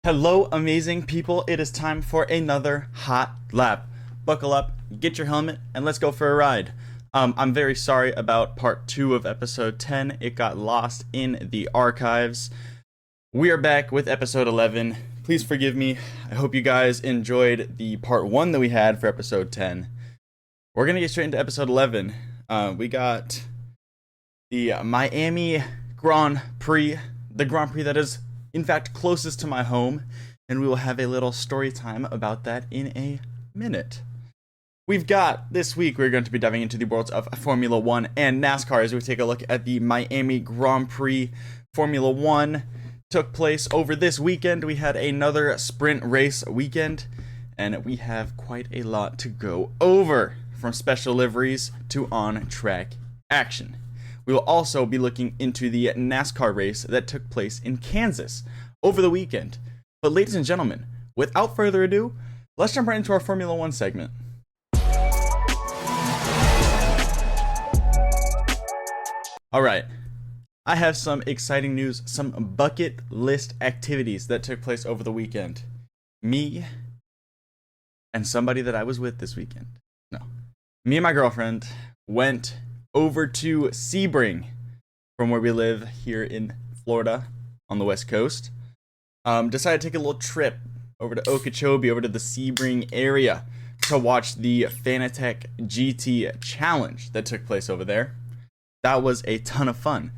Hello, amazing people. It is time for another hot lap. Buckle up, get your helmet, and let's go for a ride. I'm very sorry about part 2 of episode 10. It got lost in the archives. We are back with episode 11. Please forgive me. I hope you guys enjoyed the part 1 that we had for episode 10. We're going to get straight into episode 11. We got the Miami Grand Prix, the Grand Prix that is in fact closest to my home, and we will have a little story time about that in a minute. This week we're going to be diving into the worlds of Formula 1 and NASCAR as we take a look at the Miami Grand Prix. Formula 1 took place over this weekend. We had another sprint race weekend, and we have quite a lot to go over, from special liveries to on-track action. We will also be looking into the NASCAR race that took place in Kansas over the weekend. But ladies and gentlemen, without further ado, let's jump right into our Formula 1 segment. Alright, I have some exciting news, some bucket list activities that took place over the weekend. Me and somebody that I was with this weekend. Me and my girlfriend went over to Sebring from where we live here in Florida on the West Coast. Decided to take a little trip over to Okeechobee, over to the Sebring area to watch the Fanatec GT Challenge that took place over there. That was a ton of fun.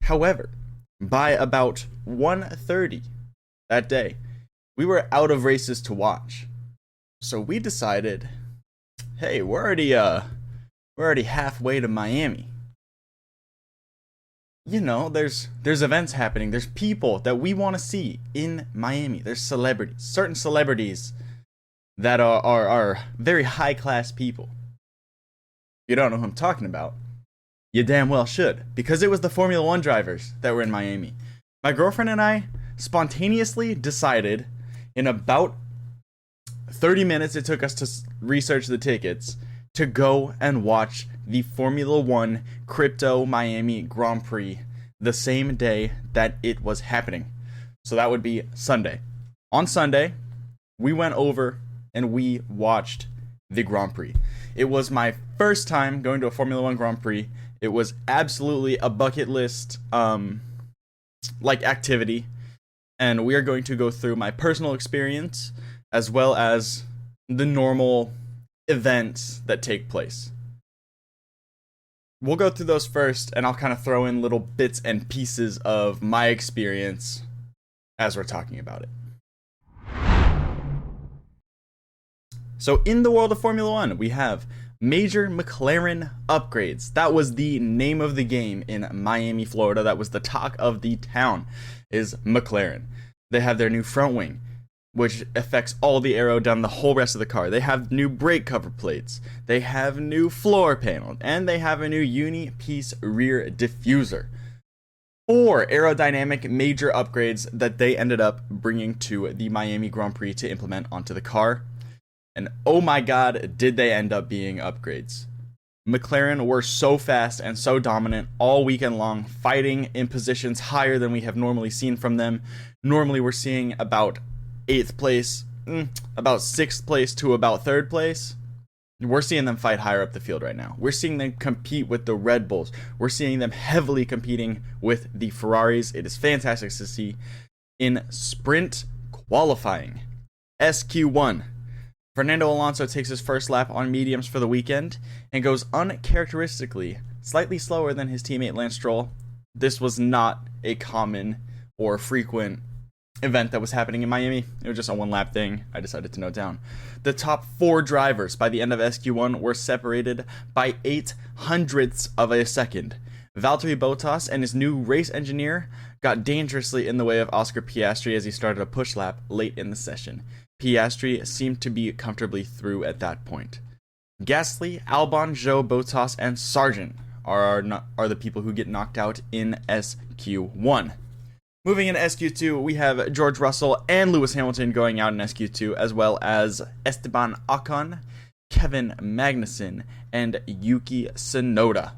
However, by about 1:30 that day, we were out of races to watch. So we decided, hey, we're already halfway to Miami. You know, there's events happening. There's people that we want to see in Miami. There's celebrities, certain celebrities that are very high class people. You don't know who I'm talking about. You damn well should, because it was the Formula 1 drivers that were in Miami. My girlfriend and I spontaneously decided, in about 30 minutes it took us to research the tickets, to go and watch the Formula 1 Crypto Miami Grand Prix the same day that it was happening. So that would be Sunday. On Sunday, we went over and we watched the Grand Prix. It was my first time going to a Formula 1 Grand Prix. It was absolutely a bucket list activity, and we are going to go through my personal experience as well as the normal events that take place. We'll go through those first, and I'll kind of throw in little bits and pieces of my experience as we're talking about it. So in the world of Formula 1, we have major McLaren upgrades. That was the name of the game in Miami, Florida. That was the talk of the town, is McLaren. They have their new front wing, which affects all the aero down the whole rest of the car. They have new brake cover plates. They have new floor panel, and they have a new uni-piece rear diffuser. 4 aerodynamic major upgrades that they ended up bringing to the Miami Grand Prix to implement onto the car. And oh my god, did they end up being upgrades. McLaren were so fast and so dominant all weekend long, fighting in positions higher than we have normally seen from them. Normally we're seeing about 8th place, about 6th place to about 3rd place. We're seeing them fight higher up the field right now. We're seeing them compete with the Red Bulls. We're seeing them heavily competing with the Ferraris. It is fantastic to see. In sprint qualifying, SQ1, Fernando Alonso takes his first lap on mediums for the weekend and goes uncharacteristically slightly slower than his teammate Lance Stroll. This was not a common or frequent event that was happening in Miami. It was just a 1-lap thing I decided to note down. The top 4 drivers by the end of SQ1 were separated by 0.08 of a second. Valtteri Bottas and his new race engineer got dangerously in the way of Oscar Piastri as he started a push lap late in the session. Piastri seemed to be comfortably through at that point. Gasly, Albon, Zhou, Bottas, and Sargent are the people who get knocked out in SQ1. Moving into SQ2, we have George Russell and Lewis Hamilton going out in SQ2, as well as Esteban Ocon, Kevin Magnussen, and Yuki Tsunoda.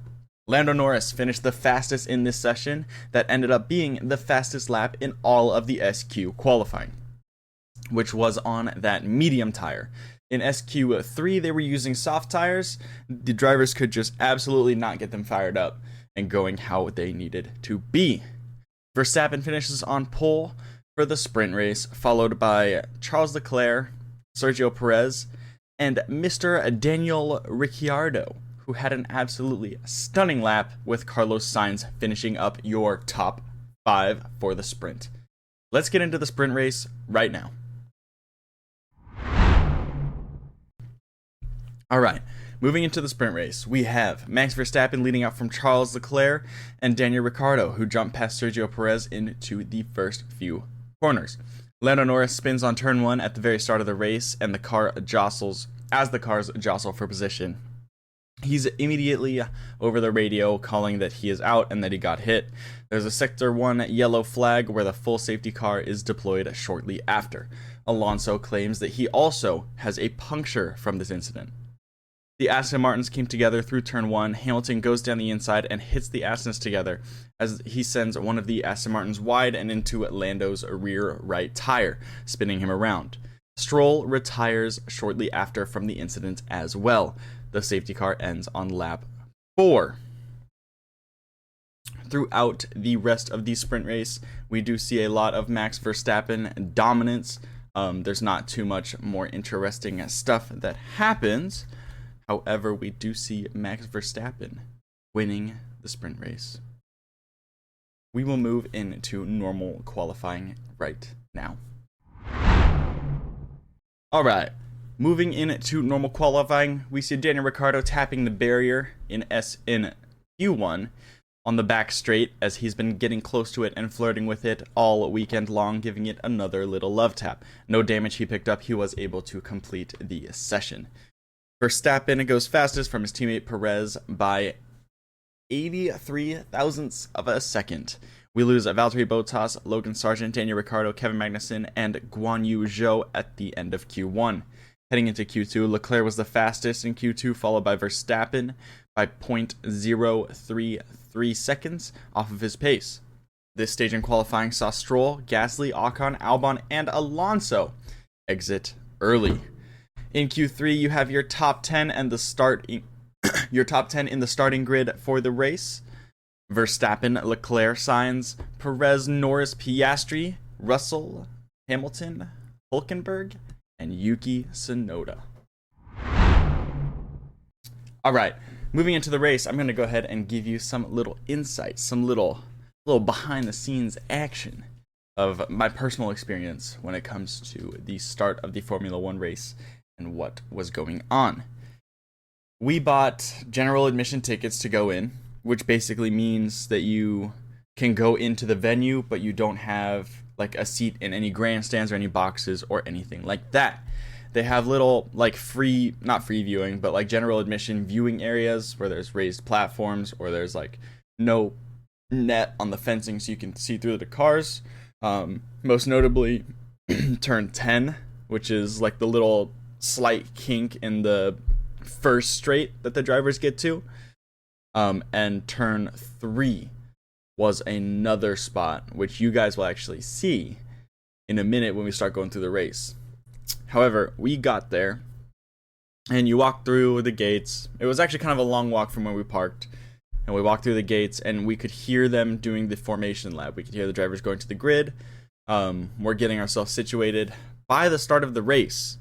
Lando Norris finished the fastest in this session that ended up being the fastest lap in all of the SQ qualifying, which was on that medium tire. In SQ3, they were using soft tires. The drivers could just absolutely not get them fired up and going how they needed to be. Verstappen finishes on pole for the sprint race, followed by Charles Leclerc, Sergio Perez, and Mr. Daniel Ricciardo, who had an absolutely stunning lap with Carlos Sainz finishing up your top 5 for the sprint. Let's get into the sprint race right now. Alright, moving into the sprint race, we have Max Verstappen leading out from Charles Leclerc and Daniel Ricciardo, who jumped past Sergio Perez into the first few corners. Lando Norris spins on turn 1 at the very start of the race, and the car jostles as the cars jostle for position. He's immediately over the radio calling that he is out and that he got hit. There's a Sector 1 yellow flag where the full safety car is deployed shortly after. Alonso claims that he also has a puncture from this incident. The Aston Martins came together through turn 1. Hamilton goes down the inside and hits the Astons together as he sends one of the Aston Martins wide and into Lando's rear right tire, spinning him around. Stroll retires shortly after from the incident as well. The safety car ends on lap 4. Throughout the rest of the sprint race, we do see a lot of Max Verstappen dominance. There's not too much more interesting stuff that happens. However, we do see Max Verstappen winning the sprint race. We will move into normal qualifying right now. Alright, moving into normal qualifying, we see Daniel Ricciardo tapping the barrier in Q1 on the back straight as he's been getting close to it and flirting with it all weekend long, giving it another little love tap. No damage he picked up, he was able to complete the session. Verstappen goes fastest from his teammate Perez by 83 thousandths of a second. We lose Valtteri Bottas, Logan Sargent, Daniel Ricciardo, Kevin Magnussen, and Guan Yu Zhou at the end of Q1. Heading into Q2, Leclerc was the fastest in Q2, followed by Verstappen by 0.033 seconds off of his pace. This stage in qualifying saw Stroll, Gasly, Ocon, Albon, and Alonso exit early. In Q3, you have your top 10 and your top 10 in the starting grid for the race. Verstappen, Leclerc, Sainz, Perez, Norris, Piastri, Russell, Hamilton, Hülkenberg, and Yuki Tsunoda. Alright, moving into the race, I'm going to go ahead and give you some little insights, some little behind the scenes action of my personal experience when it comes to the start of the Formula 1 race and what was going on. We bought general admission tickets to go in, which basically means that you can go into the venue, but you don't have like a seat in any grandstands or any boxes or anything like that. They have little like not free viewing, but like general admission viewing areas where there's raised platforms or there's like no net on the fencing so you can see through the cars. Most notably turn 10, which is like the little slight kink in the first straight that the drivers get to. And turn 3 was another spot, which you guys will actually see in a minute when we start going through the race. However, we got there, and you walk through the gates. It was actually kind of a long walk from where we parked, and we walked through the gates, and we could hear them doing the formation lap. We could hear the drivers going to the grid. We're getting ourselves situated. By the start of the race,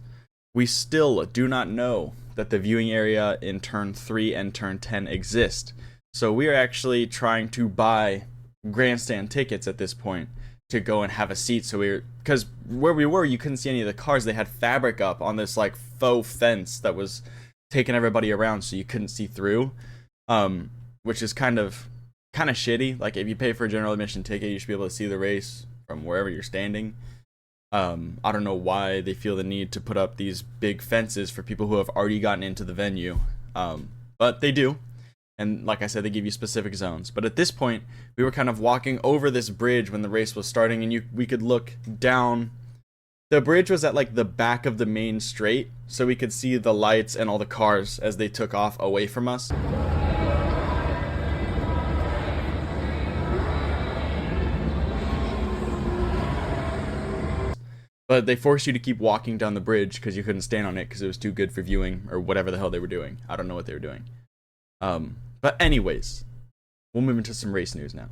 we still do not know that the viewing area in turn 3 and turn 10 exist. So we are actually trying to buy grandstand tickets at this point to go and have a seat. Because where we were, you couldn't see any of the cars. They had fabric up on this like faux fence that was taking everybody around, so you couldn't see through. Which is kind of shitty. Like if you pay for a general admission ticket, you should be able to see the race from wherever you're standing. I don't know why they feel the need to put up these big fences for people who have already gotten into the venue, but they do, And like I said, they give you specific zones. But at this point, we were kind of walking over this bridge when the race was starting, and we could look down. The bridge was at like the back of the main straight, so we could see the lights and all the cars as they took off away from us. But they forced you to keep walking down the bridge because you couldn't stand on it because it was too good for viewing or whatever the hell they were doing. I don't know what they were doing. But anyways, we'll move into some race news now.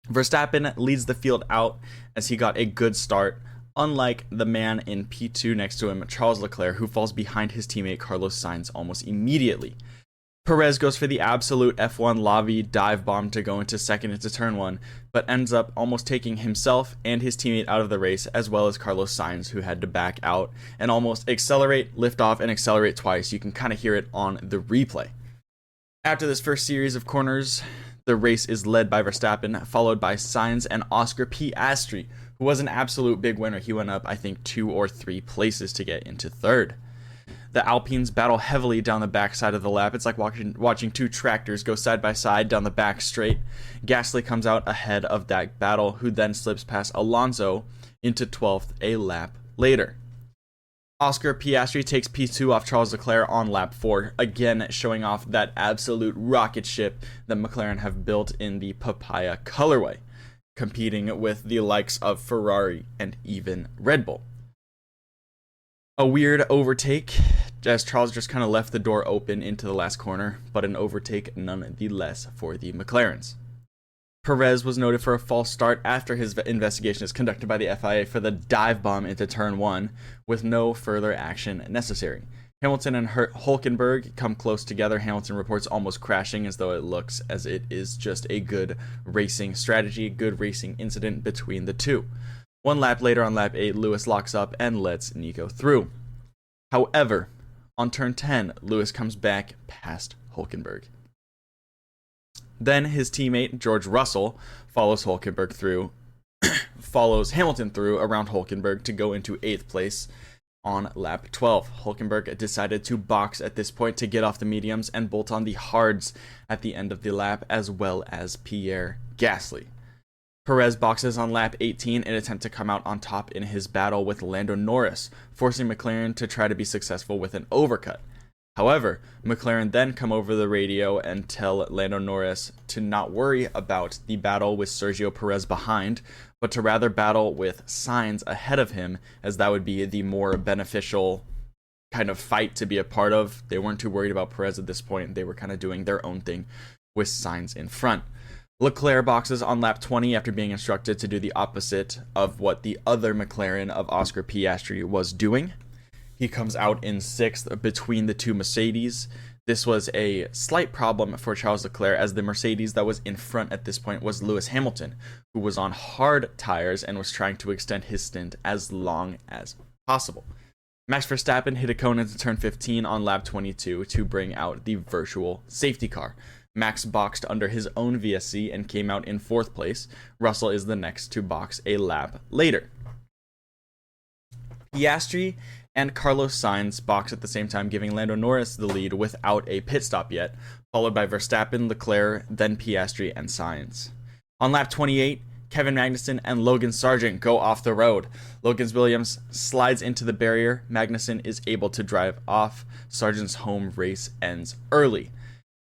Verstappen leads the field out as he got a good start, unlike the man in P2 next to him, Charles Leclerc, who falls behind his teammate Carlos Sainz almost immediately. Perez goes for the absolute F1 lobby dive bomb to go into second into turn 1, but ends up almost taking himself and his teammate out of the race, as well as Carlos Sainz, who had to back out and almost accelerate, lift off, and accelerate twice. You can kind of hear it on the replay. After this first series of corners, the race is led by Verstappen, followed by Sainz and Oscar Piastri, who was an absolute big winner. He went up, I think, 2 or 3 places to get into third. The Alpines battle heavily down the backside of the lap. It's like watching 2 tractors go side by side down the back straight. Gasly comes out ahead of that battle, who then slips past Alonso into 12th a lap later. Oscar Piastri takes P2 off Charles Leclerc on lap 4, again showing off that absolute rocket ship that McLaren have built in the papaya colorway, competing with the likes of Ferrari and even Red Bull. A weird overtake, as Charles just kind of left the door open into the last corner, but an overtake nonetheless for the McLarens. Perez was noted for a false start after his investigation is conducted by the FIA for the dive bomb into turn 1, with no further action necessary. Hamilton and Hülkenberg come close together. Hamilton reports almost crashing, as though it looks as it is just a good racing strategy, good racing incident between the two. 1 lap later, on lap 8, Lewis locks up and lets Nico through. However, on turn 10, Lewis comes back past Hülkenberg. Then his teammate, George Russell, follows Hamilton through around Hülkenberg to go into 8th place on lap 12. Hülkenberg decided to box at this point to get off the mediums and bolt on the hards at the end of the lap, as well as Pierre Gasly. Perez boxes on lap 18 in an attempt to come out on top in his battle with Lando Norris, forcing McLaren to try to be successful with an overcut. However, McLaren then come over the radio and tell Lando Norris to not worry about the battle with Sergio Perez behind, but to rather battle with Sainz ahead of him, as that would be the more beneficial kind of fight to be a part of. They weren't too worried about Perez at this point. They were kind of doing their own thing with Sainz in front. Leclerc boxes on lap 20 after being instructed to do the opposite of what the other McLaren of Oscar Piastri was doing. He comes out in 6th between the 2 Mercedes. This was a slight problem for Charles Leclerc, as the Mercedes that was in front at this point was Lewis Hamilton, who was on hard tires and was trying to extend his stint as long as possible. Max Verstappen hit a cone into turn 15 on lap 22 to bring out the virtual safety car. Max boxed under his own VSC and came out in 4th place. Russell is the next to box a lap later. Piastri and Carlos Sainz box at the same time, giving Lando Norris the lead without a pit stop yet, followed by Verstappen, Leclerc, then Piastri and Sainz. On lap 28, Kevin Magnussen and Logan Sargent go off the road. Logan Williams slides into the barrier. Magnussen is able to drive off. Sargent's home race ends early.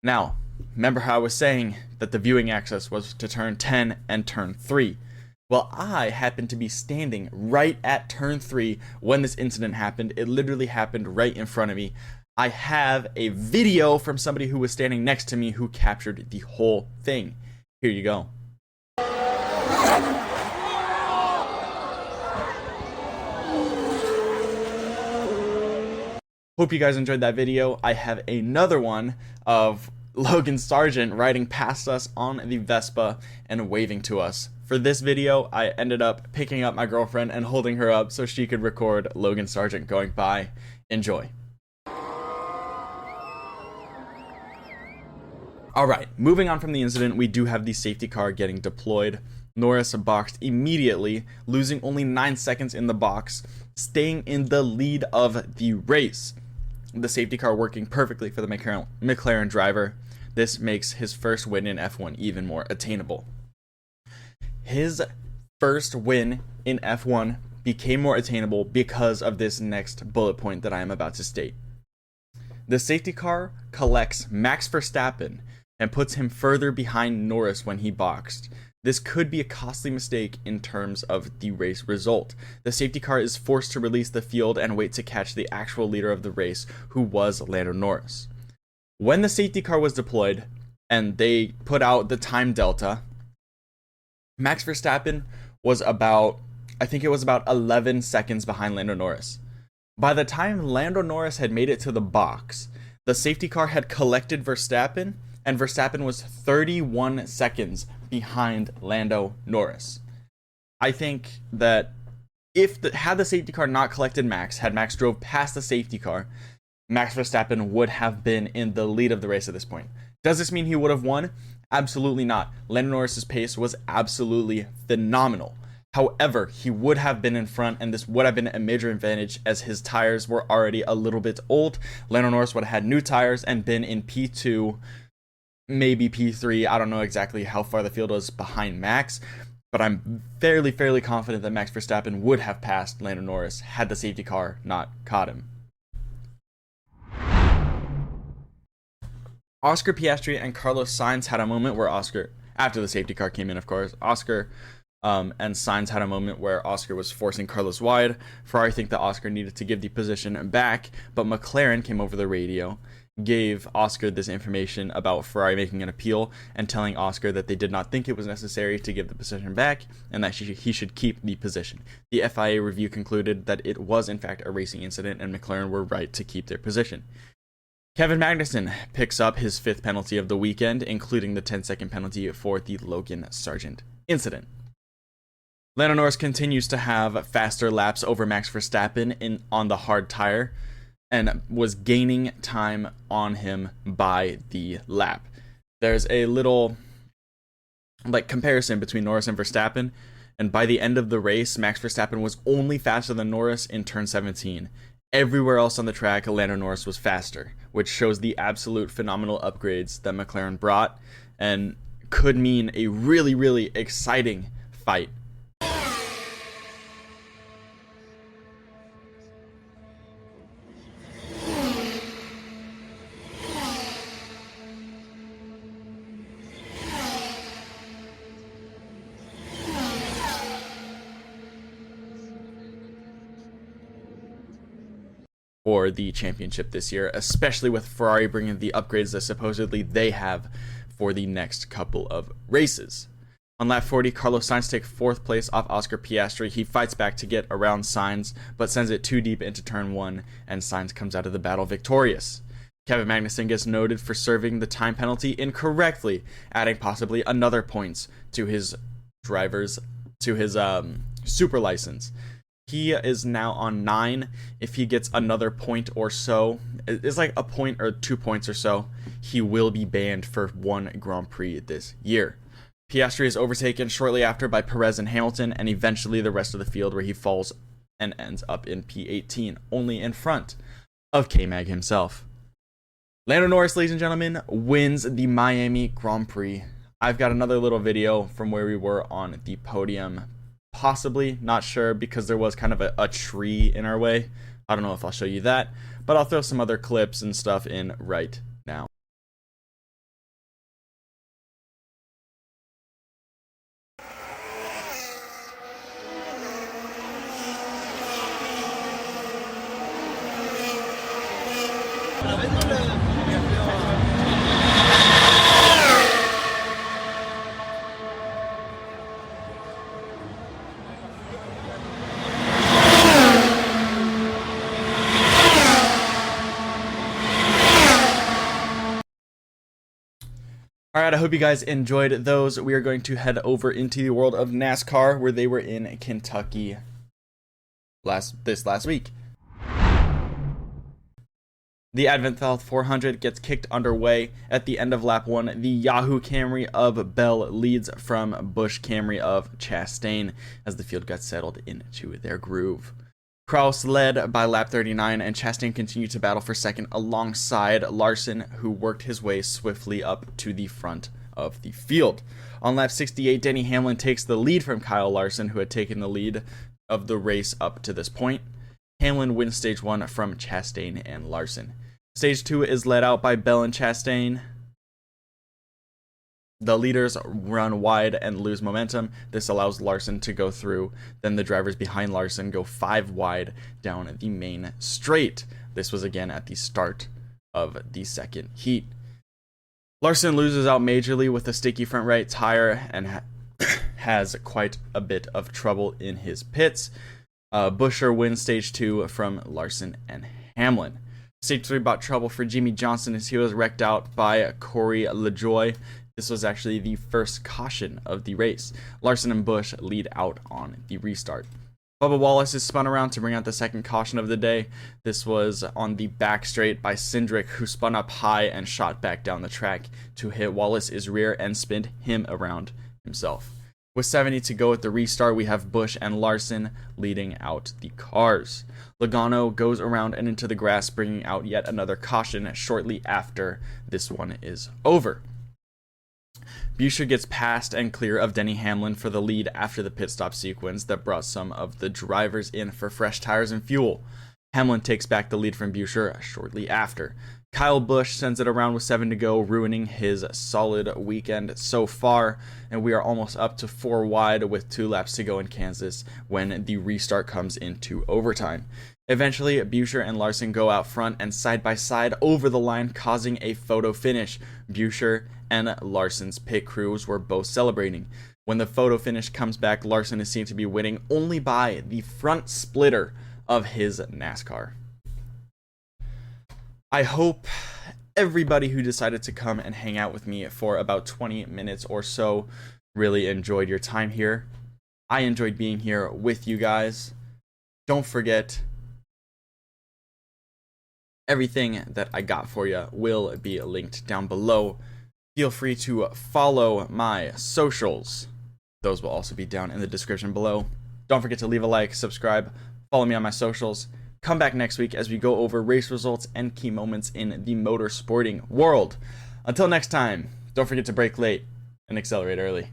Now, remember how I was saying that the viewing access was to turn 10 and turn 3. Well, I happened to be standing right at turn 3 when this incident happened. It literally happened right in front of me. I have a video from somebody who was standing next to me who captured the whole thing. Here you go. Hope you guys enjoyed that video. I have another one of Logan Sargent riding past us on the Vespa and waving to us. For this video, I ended up picking up my girlfriend and holding her up so she could record Logan Sargent going by. Enjoy. Alright, moving on from the incident, we do have the safety car getting deployed. Norris boxed immediately, losing only 9 seconds in the box, staying in the lead of the race. The safety car working perfectly for the McLaren driver. This makes his first win in F1 even more attainable. His first win in F1 became more attainable because of this next bullet point that I am about to state. The safety car collects Max Verstappen and puts him further behind Norris when he boxed. This could be a costly mistake in terms of the race result. The safety car is forced to release the field and wait to catch the actual leader of the race, who was Lando Norris. When the safety car was deployed and they put out the time delta, Max Verstappen was about 11 seconds behind Lando Norris. By the time Lando Norris had made it to the box, the safety car had collected Verstappen, and Verstappen was 31 seconds behind Lando Norris. I think that had the safety car not collected Max, had Max drove past the safety car, Max Verstappen would have been in the lead of the race at this point. Does this mean he would have won? Absolutely not. Lando Norris's pace was absolutely phenomenal. However, he would have been in front, and this would have been a major advantage as his tires were already a little bit old. Lando Norris would have had new tires and been in P2, maybe P3. I don't know exactly how far the field was behind Max, but I'm fairly confident that Max Verstappen would have passed Lando Norris had the safety car not caught him. Oscar Piastri and Carlos Sainz had a moment where after the safety car came in, of course, Oscar and Sainz had a moment where Oscar was forcing Carlos wide. Ferrari think that Oscar needed to give the position back, but McLaren came over the radio, gave Oscar this information about Ferrari making an appeal and telling Oscar that they did not think it was necessary to give the position back and that he should keep the position. The FIA review concluded that it was in fact a racing incident and McLaren were right to keep their position. Kevin Magnussen picks up his 5th penalty of the weekend, including the 10-second penalty for the Logan Sargent incident. Lando Norris continues to have faster laps over Max Verstappen on the hard tire and was gaining time on him by the lap. There's a little comparison between Norris and Verstappen, and by the end of the race, Max Verstappen was only faster than Norris in turn 17. Everywhere else on the track, Lando Norris was faster, which shows the absolute phenomenal upgrades that McLaren brought and could mean a really exciting fight. For the championship this year, especially with Ferrari bringing the upgrades that supposedly they have for the next couple of races. On lap 40, Carlos Sainz takes 4th place off Oscar Piastri. He fights back to get around Sainz, but sends it too deep into turn 1, and Sainz comes out of the battle victorious. Kevin Magnussen gets noted for serving the time penalty incorrectly, adding possibly another points to his super license. He is now on 9. If he gets another point or so, it's like a point or 2 points or so, he will be banned for 1 Grand Prix this year. Piastri is overtaken shortly after by Perez and Hamilton, and eventually the rest of the field, where he falls and ends up in P18, only in front of K-Mag himself. Lando Norris, ladies and gentlemen, wins the Miami Grand Prix. I've got another little video from where we were on the podium. Possibly, not sure, because there was kind of a tree in our way. I don't know if I'll show you that, but I'll throw some other clips and stuff in right now. Alright, I hope you guys enjoyed those. We are going to head over into the world of NASCAR, where they were in Kentucky this last week. The Advent 400 gets kicked underway at the end of lap 1. The Yahoo Camry of Bell leads from Busch Camry of Chastain as the field got settled into their groove. Kraus led by lap 39, and Chastain continued to battle for second alongside Larson, who worked his way swiftly up to the front of the field. On lap 68, Denny Hamlin takes the lead from Kyle Larson, who had taken the lead of the race up to this point. Hamlin wins stage 1 from Chastain and Larson. Stage 2 is led out by Bell and Chastain. The leaders run wide and lose momentum. This allows Larson to go through. Then the drivers behind Larson go 5 wide down the main straight. This was again at the start of the second heat. Larson loses out majorly with a sticky front right tire and has quite a bit of trouble in his pits. Buescher wins stage 2 from Larson and Hamlin. Stage 3 brought trouble for Jimmy Johnson as he was wrecked out by Corey LaJoie. This was actually the first caution of the race. Larson and Busch lead out on the restart. Bubba Wallace is spun around to bring out the second caution of the day. This was on the back straight by Cindric, who spun up high and shot back down the track to hit Wallace's rear and spin him around himself. With 70 to go at the restart, we have Busch and Larson leading out the cars. Logano goes around and into the grass, bringing out yet another caution shortly after this one is over. Buescher gets past and clear of Denny Hamlin for the lead after the pit stop sequence that brought some of the drivers in for fresh tires and fuel. Hamlin takes back the lead from Buescher shortly after. Kyle Busch sends it around with 7 to go, ruining his solid weekend so far, and we are almost up to 4 wide with 2 laps to go in Kansas when the restart comes into overtime. Eventually, Buescher and Larson go out front and side by side over the line, causing a photo finish. Buescher and Larson's pit crews were both celebrating. When the photo finish comes back, Larson is seen to be winning only by the front splitter of his Nascar. I hope everybody who decided to come and hang out with me for about 20 minutes or so really enjoyed your time here. I enjoyed being here with you guys. Don't forget, everything that I got for you will be linked down below. Feel free to follow my socials. Those will also be down in the description below. Don't forget to leave a like, subscribe, follow me on my socials. Come back next week as we go over race results and key moments in the motorsporting world. Until next time, don't forget to brake late and accelerate early.